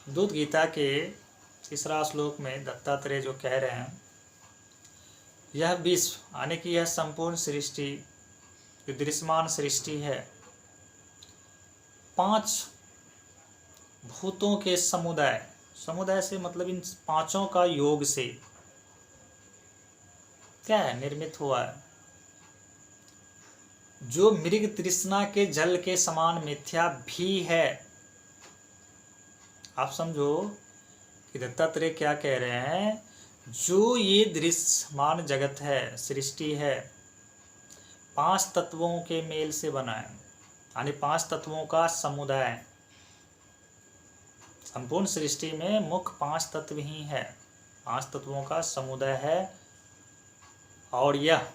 दूत गीता के तीसरा श्लोक में दत्तात्रेय जो कह रहे हैं, यह विश्व यानी कि यह संपूर्ण सृष्टि जो दृश्यमान सृष्टि है, 5 भूतों के समुदाय, समुदाय से मतलब इन 5 का योग से क्या है, निर्मित हुआ है। जो मृग तृष्णा के जल के समान मिथ्या भी है। आप समझो कि दत्तात्रेय क्या कह रहे हैं, जो ये दृश्यमान जगत है, सृष्टि है, 5 तत्वों के मेल से बना है, यानी 5 तत्वों का समुदाय। संपूर्ण सृष्टि में मुख्य 5 तत्व ही है, 5 तत्वों का समुदाय है। और यह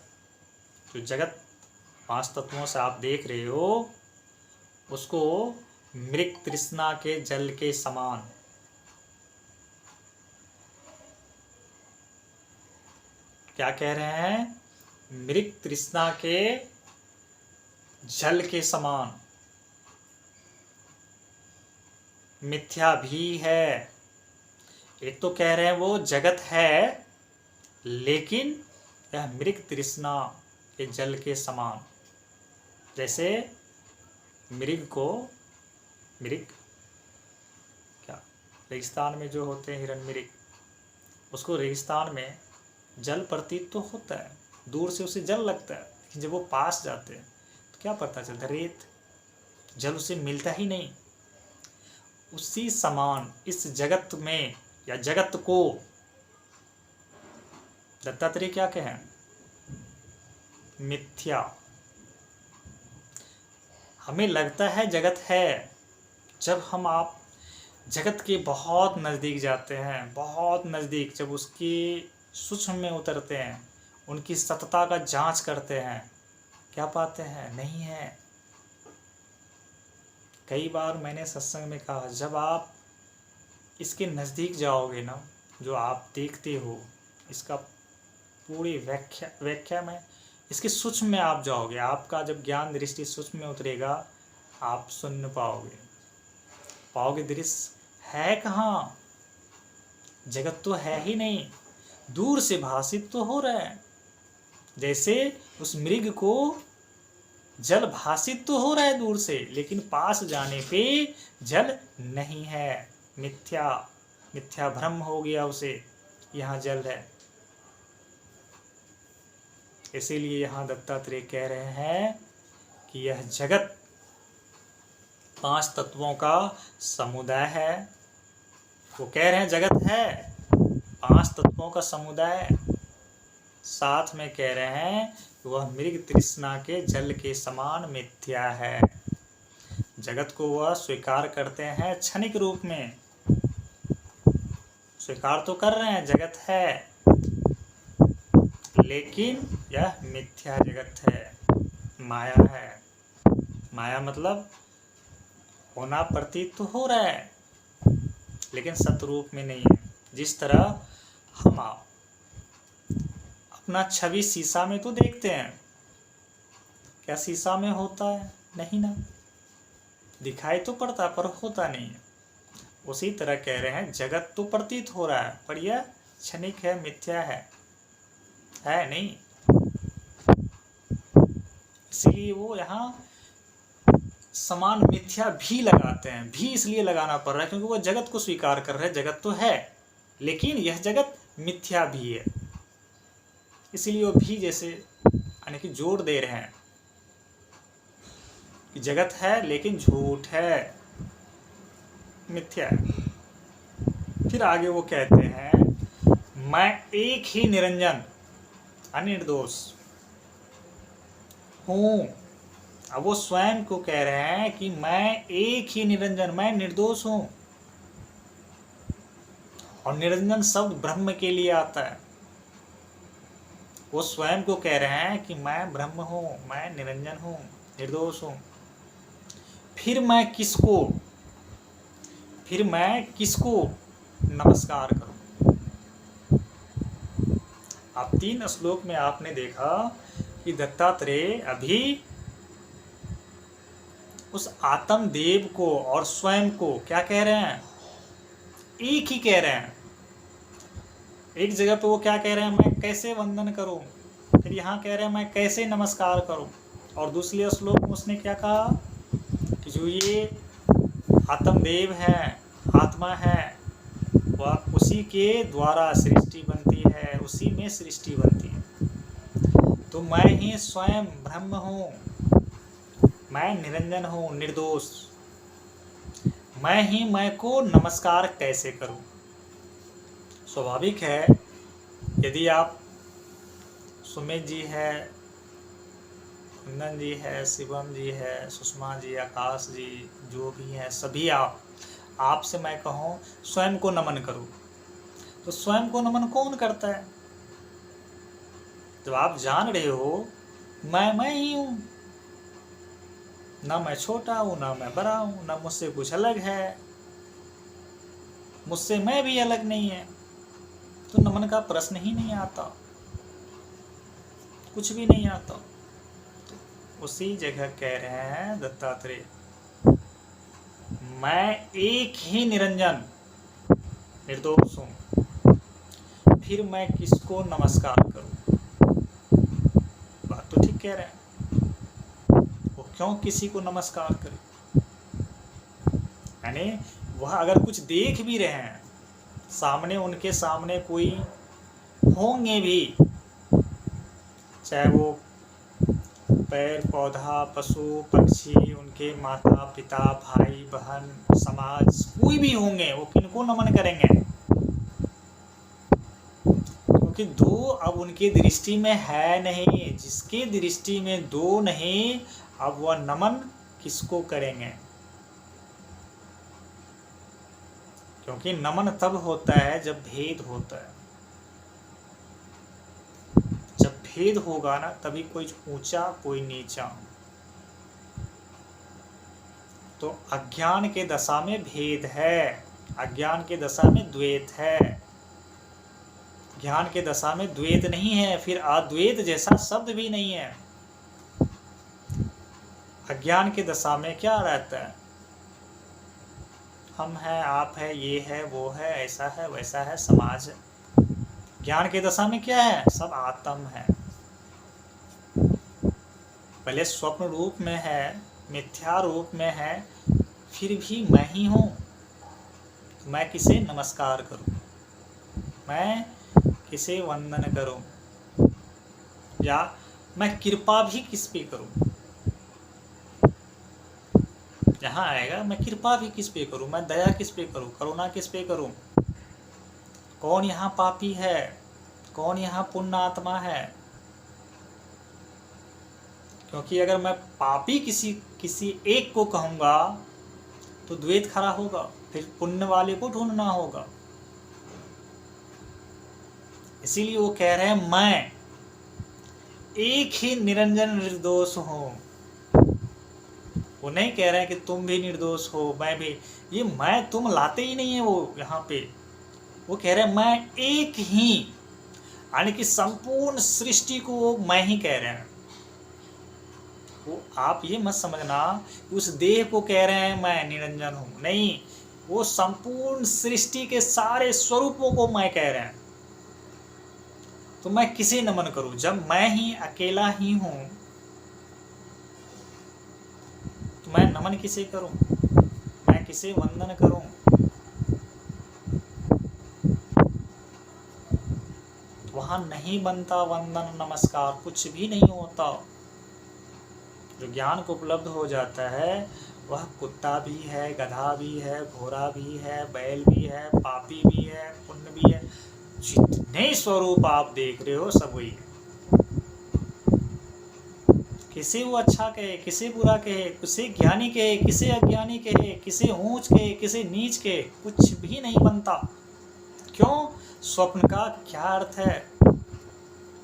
जो जगत 5 तत्वों से आप देख रहे हो, उसको मृग तृष्णा के जल के समान, क्या कह रहे हैं, मृग तृष्णा के जल के समान मिथ्या भी है। एक तो कह रहे हैं वो जगत है, लेकिन यह मृग तृष्णा के जल के समान। जैसे मृग क्या, रेगिस्तान में जो होते हैं हिरण मृग, उसको रेगिस्तान में जल प्रतीत तो होता है, दूर से उसे जल लगता है, लेकिन जब वो पास जाते हैं तो क्या पता चलता है, रेत, जल उसे मिलता ही नहीं। उसी समान इस जगत में या जगत को दत्तात्रेय क्या कहें, मिथ्या। हमें लगता है जगत है, जब आप जगत के बहुत नज़दीक जाते हैं, बहुत नज़दीक, जब उसकी सूक्ष्म में उतरते हैं, उनकी सतता का जांच करते हैं, क्या पाते हैं, नहीं है। कई बार मैंने सत्संग में कहा, जब आप इसके नज़दीक जाओगे ना, जो आप देखते हो, इसका पूरी व्याख्या में, इसके सूक्ष्म में आप जाओगे, आपका जब ज्ञान दृष्टि सूक्ष्म में उतरेगा, आप सुन पाओगे दृश्य है कहाँ, जगत तो है ही नहीं, दूर से भाषित तो हो रहा है। जैसे उस मृग को जल भाषित तो हो रहा है दूर से, लेकिन पास जाने पे जल नहीं है, मिथ्या भ्रम हो गया उसे, यहाँ जल है। इसीलिए यहाँ दत्तात्रेय कह रहे हैं कि यह जगत 5 तत्वों का समुदाय है। वो कह रहे हैं जगत है 5 तत्वों का समुदाय, साथ में कह रहे हैं कि वह मृग तृष्णा के जल के समान मिथ्या है। जगत को वह स्वीकार करते हैं क्षणिक रूप में, स्वीकार तो कर रहे हैं जगत है, लेकिन यह मिथ्या जगत है, माया है। माया मतलब होना प्रतीत तो हो रहा है, लेकिन सतरूप में नहीं है। जिस तरह हम आप अपना छवि शीशा में तो देखते हैं, क्या शीशा में होता है, नहीं ना, दिखाई तो पड़ता पर होता नहीं है। उसी तरह कह रहे हैं जगत तो प्रतीत हो रहा है, पर यह क्षणिक है, मिथ्या है नहीं। इसीलिए वो यहाँ समान मिथ्या भी लगाते हैं, भी इसलिए लगाना पड़ रहा है क्योंकि वो जगत को स्वीकार कर रहे हैं, जगत तो है, लेकिन यह जगत मिथ्या भी है। इसीलिए वो भी जैसे यानी कि जोड़ दे रहे हैं कि जगत है लेकिन झूठ है, मिथ्या है। फिर आगे वो कहते हैं मैं एक ही निरंजन अनिर्दोष हूँ। अब वो स्वयं को कह रहे हैं कि मैं एक ही निरंजन, मैं निर्दोष हूँ। और निरंजन शब्द ब्रह्म के लिए आता है। वो स्वयं को कह रहे हैं कि मैं ब्रह्म हूँ, मैं निरंजन हूँ, निर्दोष हूँ। फिर मैं किसको नमस्कार करूं। आप 3 श्लोक में आपने देखा कि दत्तात्रेय अभी उस आत्म देव को और स्वयं को क्या कह रहे हैं, एक ही कह रहे हैं। एक जगह पे वो क्या कह रहे हैं, मैं कैसे वंदन करूं, फिर यहाँ कह रहे हैं मैं कैसे नमस्कार करूं। और दूसरे श्लोक में उसने क्या कहा कि जो ये आत्मदेव है, आत्मा है, वह उसी के द्वारा सृष्टि बनती है, उसी में सृष्टि बनती है। तो मैं ही स्वयं ब्रह्म हूँ, मैं निरंजन हूँ, निर्दोष। मैं ही मैं को नमस्कार कैसे करूं। स्वाभाविक है, यदि आप सुमित जी है, कुंदन जी है, शिवम जी है, सुषमा जी, आकाश जी, जो भी हैं सभी आपसे मैं कहूँ स्वयं को नमन करूं, तो स्वयं को नमन कौन करता है? जब आप जान रहे हो मैं ही हूं, ना मैं छोटा हूं, ना मैं बड़ा हूं, ना मुझसे कुछ अलग है, मुझसे मैं भी अलग नहीं है, तो नमन का प्रश्न ही नहीं आता, कुछ भी नहीं आता। तो उसी जगह कह रहे हैं दत्तात्रेय, मैं एक ही निरंजन निर्दोष हूं, फिर मैं किसको नमस्कार करूं। बात तो ठीक कह रहे हैं, वो क्यों किसी को नमस्कार करे। यानी वह अगर कुछ देख भी रहे हैं सामने, उनके सामने कोई होंगे भी, चाहे वो पेड़ पौधा, पशु पक्षी, उनके माता पिता, भाई बहन, समाज, कोई भी होंगे, वो किनको नमन करेंगे? क्योंकि दो अब उनकी दृष्टि में है नहीं। जिसकी दृष्टि में दो नहीं, अब वह नमन किसको करेंगे? क्योंकि नमन तब होता है जब भेद होता है। जब भेद होगा ना, तभी कोई ऊंचा कोई नीचा। तो अज्ञान के दशा में भेद है, अज्ञान के दशा में द्वैत है, ज्ञान के दशा में द्वैत नहीं है, फिर अद्वैत जैसा शब्द भी नहीं है। अज्ञान के दशा में क्या रहता है? हम हैं, आप है, ये है, वो है, ऐसा है, वैसा है, समाज है। ज्ञान की दशा में क्या है? सब आत्म है। पहले स्वप्न रूप में है, मिथ्या रूप में है, फिर भी मैं ही हूं। मैं किसे नमस्कार करूं, मैं किसे वंदन करूं, या मैं कृपा भी किस पे करूं? यहाँ आएगा, मैं कृपा भी किस पे करूं, मैं दया किस पे करूं, करुणा किस पे करूं? कौन यहाँ पापी है, कौन यहाँ पुण्य आत्मा है? क्योंकि अगर मैं पापी किसी एक को कहूंगा तो द्वैत खड़ा होगा, फिर पुण्य वाले को ढूंढना होगा। इसीलिए वो कह रहे हैं मैं एक ही निरंजन निर्दोष हूं। वो नहीं कह रहे हैं कि तुम भी निर्दोष हो, मैं भी। ये मैं तुम लाते ही नहीं है वो यहाँ पे। वो कह रहे हैं मैं एक ही, यानी कि संपूर्ण सृष्टि को वो मैं ही कह रहे हैं। वो आप ये मत समझना उस देह को कह रहे हैं मैं निरंजन हूं, नहीं, वो संपूर्ण सृष्टि के सारे स्वरूपों को मैं कह रहे हैं। तो मैं किसे नमन करूं? जब मैं ही अकेला ही हूं, तो मैं नमन किसे करूं, मैं किसे वंदन करूं? वहां नहीं बनता वंदन नमस्कार, कुछ भी नहीं होता। जो ज्ञान को उपलब्ध हो जाता है वह कुत्ता भी है, गधा भी है, घोड़ा भी है, बैल भी है, पापी भी है, पुण्य भी है, जितने स्वरूप आप देख रहे हो सब वही है। किसे वो अच्छा कहे, किसे बुरा कहे, किसे ज्ञानी कहे, किसे अज्ञानी कहे, किसे ऊंच कहे, किसे नीच कहे, कुछ भी नहीं बनता। क्यों? स्वप्न का क्या अर्थ है?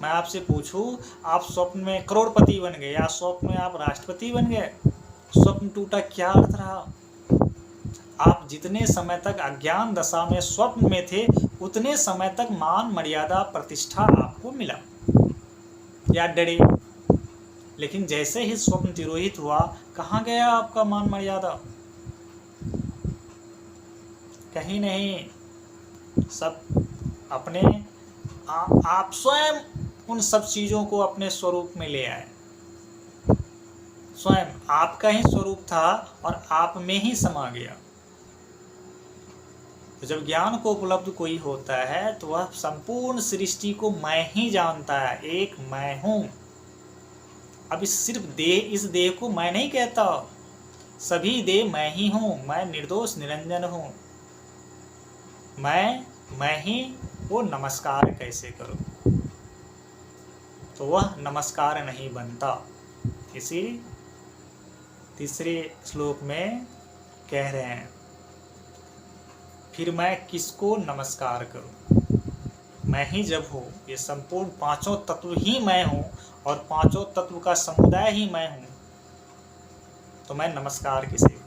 मैं आपसे पूछूं, आप स्वप्न में करोड़पति बन गए या स्वप्न में आप राष्ट्रपति बन गए, स्वप्न टूटा, क्या अर्थ रहा? आप जितने समय तक अज्ञान दशा में स्वप्न में थे, उतने समय तक मान मर्यादा प्रतिष्ठा आपको मिला या डरे। लेकिन जैसे ही स्वप्न तिरोहित हुआ, कहाँ गया आपका मान मर्यादा? कहीं नहीं। सब अपने आप स्वयं उन सब चीज़ों को अपने स्वरूप में ले आए। स्वयं आपका ही स्वरूप था और आप में ही समा गया। तो जब ज्ञान को उपलब्ध कोई होता है तो वह संपूर्ण सृष्टि को मैं ही जानता है, एक मैं हूं। अब इस देह को मैं नहीं कहता, सभी देह मैं ही हूं, मैं निर्दोष निरंजन हूं। मैं ही वो नमस्कार कैसे करूं, तो वह नमस्कार नहीं बनता। इसी तीसरे श्लोक में कह रहे हैं, फिर मैं किसको नमस्कार करूं। मैं ही जब हूं, ये संपूर्ण पांचों तत्व ही मैं हूं और पांचों तत्व का समुदाय ही मैं हूं, तो मैं नमस्कार किसे